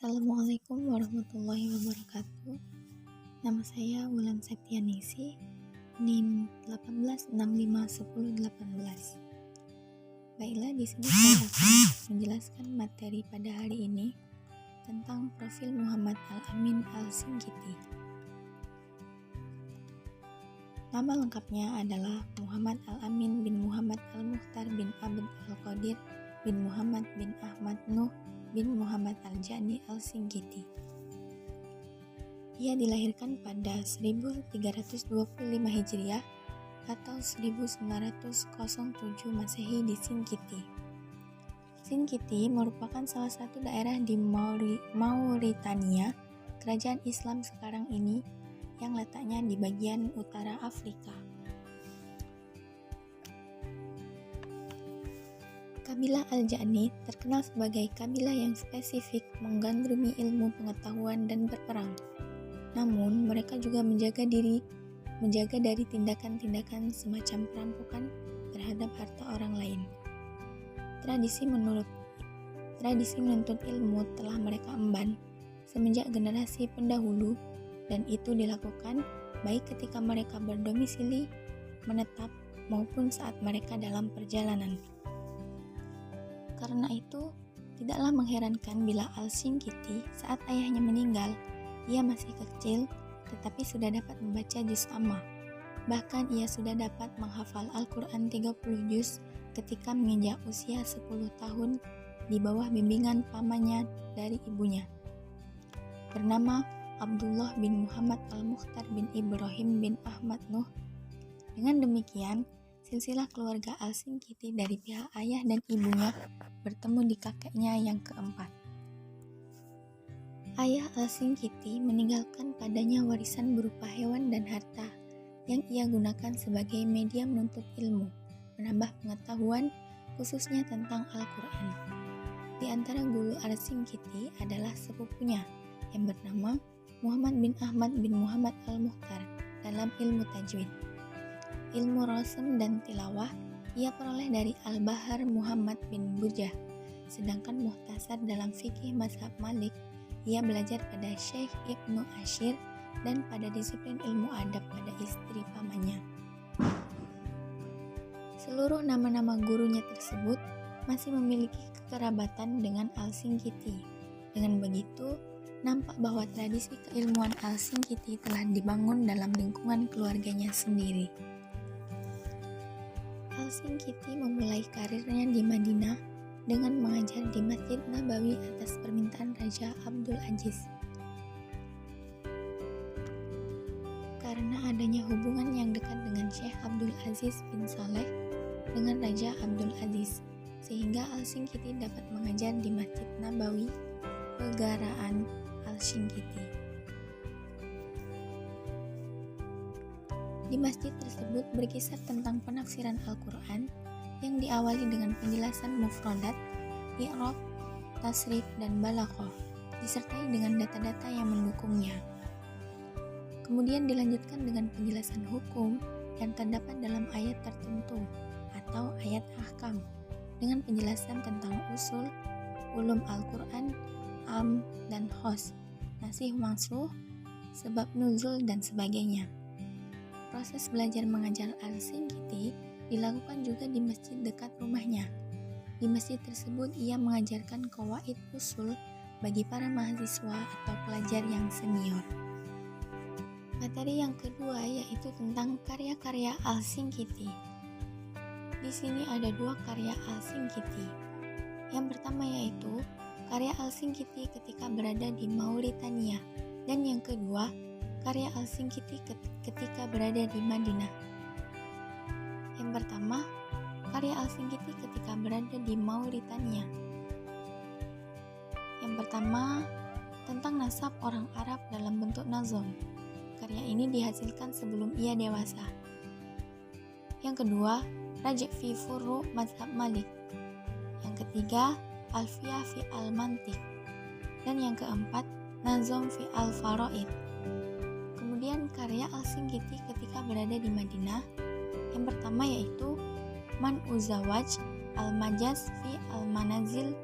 Assalamualaikum warahmatullahi wabarakatuh. Nama saya Wulan Septianisi, NIM 18651018. Baiklah, di sini saya akan menjelaskan materi pada hari ini tentang profil Muhammad Al-Amin Al-Singkiti. Nama lengkapnya adalah Muhammad Al-Amin bin Muhammad Al-Mukhtar bin Abd Al-Qadir bin Muhammad bin Ahmad Nuh bin Muhammad Al-Jani Al-Singkiti. Ia dilahirkan pada 1325 Hijriah atau 1907 Masehi di Singkiti. Singkiti merupakan salah satu daerah di Mauritania, kerajaan Islam sekarang ini, yang letaknya di bagian utara Afrika. Kabilah Al-Jani terkenal sebagai kabilah yang spesifik menggandrungi ilmu pengetahuan dan berperang. Namun, mereka juga menjaga dari tindakan-tindakan semacam perampokan terhadap harta orang lain. Tradisi menuntut ilmu telah mereka emban semenjak generasi pendahulu, dan itu dilakukan baik ketika mereka berdomisili menetap maupun saat mereka dalam perjalanan. Karena itu, tidaklah mengherankan bila Al-Singkiti saat ayahnya meninggal, ia masih kecil tetapi sudah dapat membaca juz amma. Bahkan ia sudah dapat menghafal Al-Quran 30 juz ketika menginjak usia 10 tahun di bawah bimbingan pamannya dari ibunya, bernama Abdullah bin Muhammad Al-Mukhtar bin Ibrahim bin Ahmad Nuh. Dengan demikian, silsilah keluarga Al-Singkiti dari pihak ayah dan ibunya bertemu di kakeknya yang keempat. Ayah Al-Singkiti meninggalkan padanya warisan berupa hewan dan harta yang ia gunakan sebagai media menuntut ilmu, menambah pengetahuan khususnya tentang Al-Quran. Di antara guru Al-Singkiti adalah sepupunya yang bernama Muhammad bin Ahmad bin Muhammad Al-Mukhtar dalam ilmu tajwid. Ilmu rasm dan tilawah ia peroleh dari Al-Bahar Muhammad bin Bujah, sedangkan muhtasar dalam fikih mazhab Malik ia belajar pada Syekh Ibnu Ashir dan pada disiplin ilmu adab pada istri pamannya. Seluruh nama-nama gurunya tersebut masih memiliki kekerabatan dengan Al-Singkiti. Dengan begitu, nampak bahwa tradisi keilmuan Al-Singkiti telah dibangun dalam lingkungan keluarganya sendiri. Al-Singkiti memulai karirnya di Madinah dengan mengajar di Masjid Nabawi atas permintaan Raja Abdul Aziz. Karena adanya hubungan yang dekat dengan Syekh Abdul Aziz bin Saleh dengan Raja Abdul Aziz, sehingga Al-Singkiti dapat mengajar di Masjid Nabawi, Pegaraan Al-Singkiti. Di masjid tersebut berkisar tentang penafsiran Al-Quran yang diawali dengan penjelasan mufradat, i'rab, tasrif, dan balaghah, disertai dengan data-data yang mendukungnya. Kemudian dilanjutkan dengan penjelasan hukum yang terdapat dalam ayat tertentu atau ayat ahkam, dengan penjelasan tentang usul, ulum Al-Quran, am, dan khos, nasih mansukh, sebab nuzul, dan sebagainya. Proses belajar mengajar Al-Singkiti dilakukan juga di masjid dekat rumahnya. Di masjid tersebut ia mengajarkan qawaid usul bagi para mahasiswa atau pelajar yang senior. Materi yang kedua yaitu tentang karya-karya Al-Singkiti. Di sini ada dua karya Al-Singkiti. Yang pertama yaitu karya Al-Singkiti ketika berada di Mauritania, dan yang kedua karya Al-Singkiti ketika berada di Madinah. Yang pertama, karya Al-Singkiti ketika berada di Mauritania. Yang pertama, tentang nasab orang Arab dalam bentuk nazom. Karya ini dihasilkan sebelum ia dewasa. Yang kedua, Raji' fi Furu' Mazhab Malik. Yang ketiga, Alfiyah fi Al-Mantiq. Dan yang keempat, Nazom fi Al-Faraid. Kemudian karya Al-Singkiti ketika berada di Madinah, yang pertama yaitu Man Uzawaj Al-Majaz fi Al-Manazil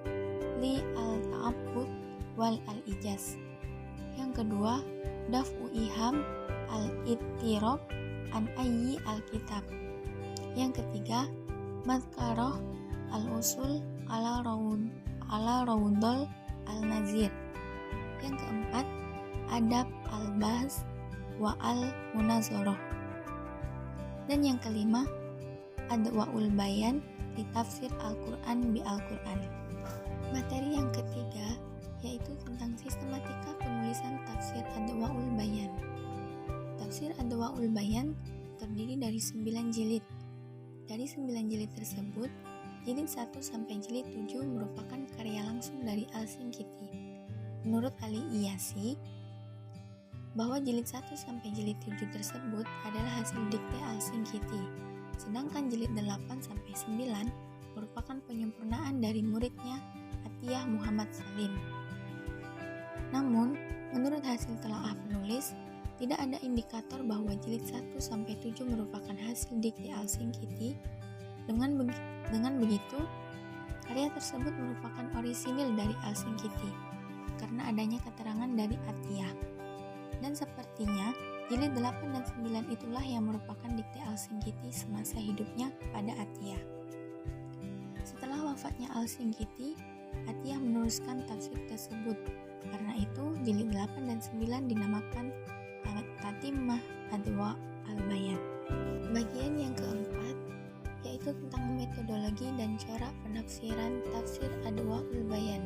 li Al-Ta'abbud wal al-ijaz. Yang kedua, daf'u iham al-ittirab an ayyi al-kitab. Yang ketiga, madkaroh al-usul ala rawdol al-nazir. Yang keempat, adab al-bahs wa al-munazoroh. Dan yang kelima, adwa'ul bayan di tafsir Al-Quran bi Al-Quran. Materi yang ketiga yaitu tentang sistematika penulisan tafsir Adwa'ul Bayan. Tafsir Adwa'ul Bayan terdiri dari 9 jilid. Dari 9 jilid tersebut, jilid 1 sampai jilid 7 merupakan karya langsung dari Al-Shinqiti. Menurut Ali Iyasi, bahwa jilid 1 sampai jilid 7 tersebut adalah hasil dikte Al-Shinqiti, sedangkan jilid 8 sampai 9 merupakan penyempurnaan dari muridnya Atiyah Muhammad Salim. Namun, menurut hasil telaah penulis, tidak ada indikator bahwa jilid 1 sampai 7 merupakan hasil dikte Al-Shinqiti. Dengan begitu, karya tersebut merupakan orisinil dari Al-Shinqiti karena adanya keterangan dari Atiyah. Dan sepertinya jilid 8 dan 9 itulah yang merupakan dikte Al-Shinqiti semasa hidupnya kepada Atiyah. Setelah wafatnya Al-Shinqiti, Atiyah meneruskan tafsir tersebut. Karena itu, jilid 8 dan 9 dinamakan Tatimah Adwa al-Bayan. Bagian yang keempat yaitu tentang metodologi dan cara penafsiran tafsir Adwa'ul Bayan.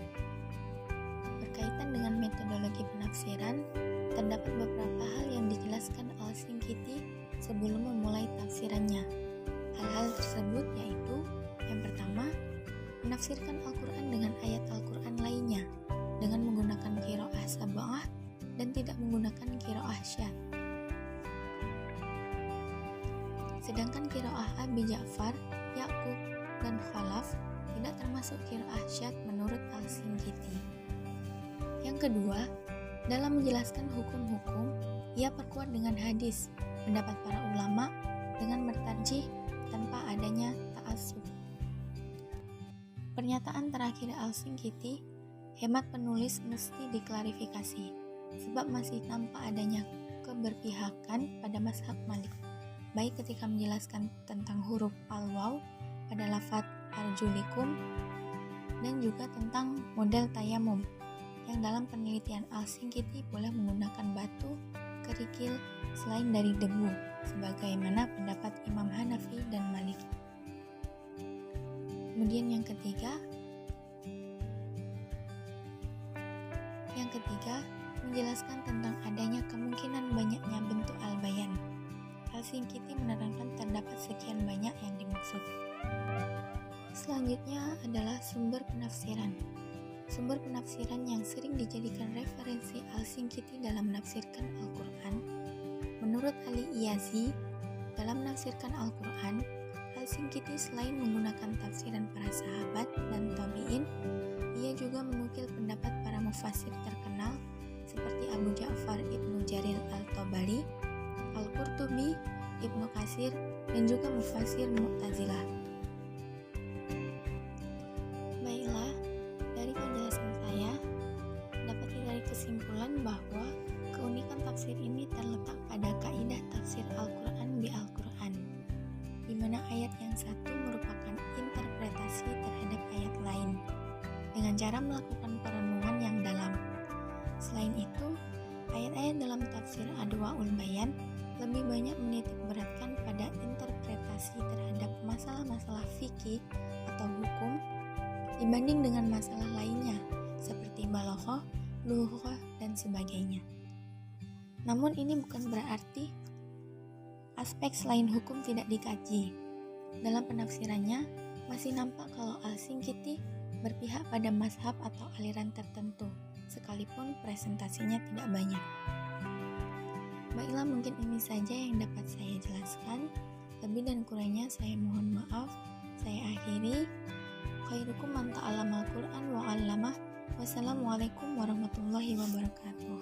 Berkaitan dengan metodologi penafsiran, terdapat beberapa hal yang dijelaskan Al-Shinqiti sebelum memulai tafsirannya. Hal-hal tersebut yaitu, yang pertama, menafsirkan Al-Quran dengan ayat Al-Quran lainnya dengan menggunakan qiraah sab'ah dan tidak menggunakan qiraah syadz. Sedangkan qiraah Abi Ja'far, Ya'qub, dan Khalaf tidak termasuk qiraah syadz menurut Al-Shinqiti. Yang kedua, dalam menjelaskan hukum-hukum, ia perkuat dengan hadis, pendapat para ulama dengan bertarjih tanpa adanya ta'assub. Pernyataan terakhir Al-Shinqiti, hemat penulis mesti diklarifikasi, sebab masih tampak adanya keberpihakan pada mazhab Malik, baik ketika menjelaskan tentang huruf al-waw pada lafadz arjulikum dan juga tentang model tayamum, yang dalam penelitian Al-Shinqiti boleh menggunakan batu, kerikil selain dari debu, sebagaimana pendapat Imam Hanafi dan Maliki. Kemudian yang ketiga, menjelaskan tentang adanya kemungkinan banyaknya bentuk al-bayan. Al-Shinqiti menerangkan terdapat sekian banyak yang dimaksud. Selanjutnya adalah sumber penafsiran. Sumber penafsiran yang sering dijadikan referensi Al-Shinqiti dalam menafsirkan Al-Quran. Menurut Ali Iyasi, dalam menafsirkan Al-Quran, Al-Shinqiti selain menggunakan tafsiran para sahabat dan tabi'in, ia juga menukil pendapat para mufassir terkenal seperti Abu Ja'far Ibnu Jarir Al-Tabari, Al-Qurtubi, Ibnu Katsir, dan juga mufassir Mu'tazilah. Baiklah, dari penjelasan saya dapat ditarik kesimpulan bahwa keunikan tafsir ini terletak pada kaidah tafsir Al-Quran bi Al-Quran, di mana ayat yang satu merupakan interpretasi terhadap ayat lain dengan cara melakukan perenungan yang dalam. Selain itu, ayat-ayat dalam tafsir Adwa'ul Bayan lebih banyak menitik beratkan pada interpretasi terhadap masalah-masalah fikih atau hukum dibanding dengan masalah lainnya seperti balaghah, lughah, dan sebagainya. Namun ini bukan berarti aspek selain hukum tidak dikaji. Dalam penafsirannya masih nampak kalau Al-Shinqiti berpihak pada mazhab atau aliran tertentu, sekalipun presentasinya tidak banyak. Baiklah, mungkin ini saja yang dapat saya jelaskan. Lebih dan kurangnya saya mohon maaf. Saya akhiri. Khairukum man ta'allamal Qur'an wa 'allamah. Wassalamualaikum warahmatullahi wabarakatuh.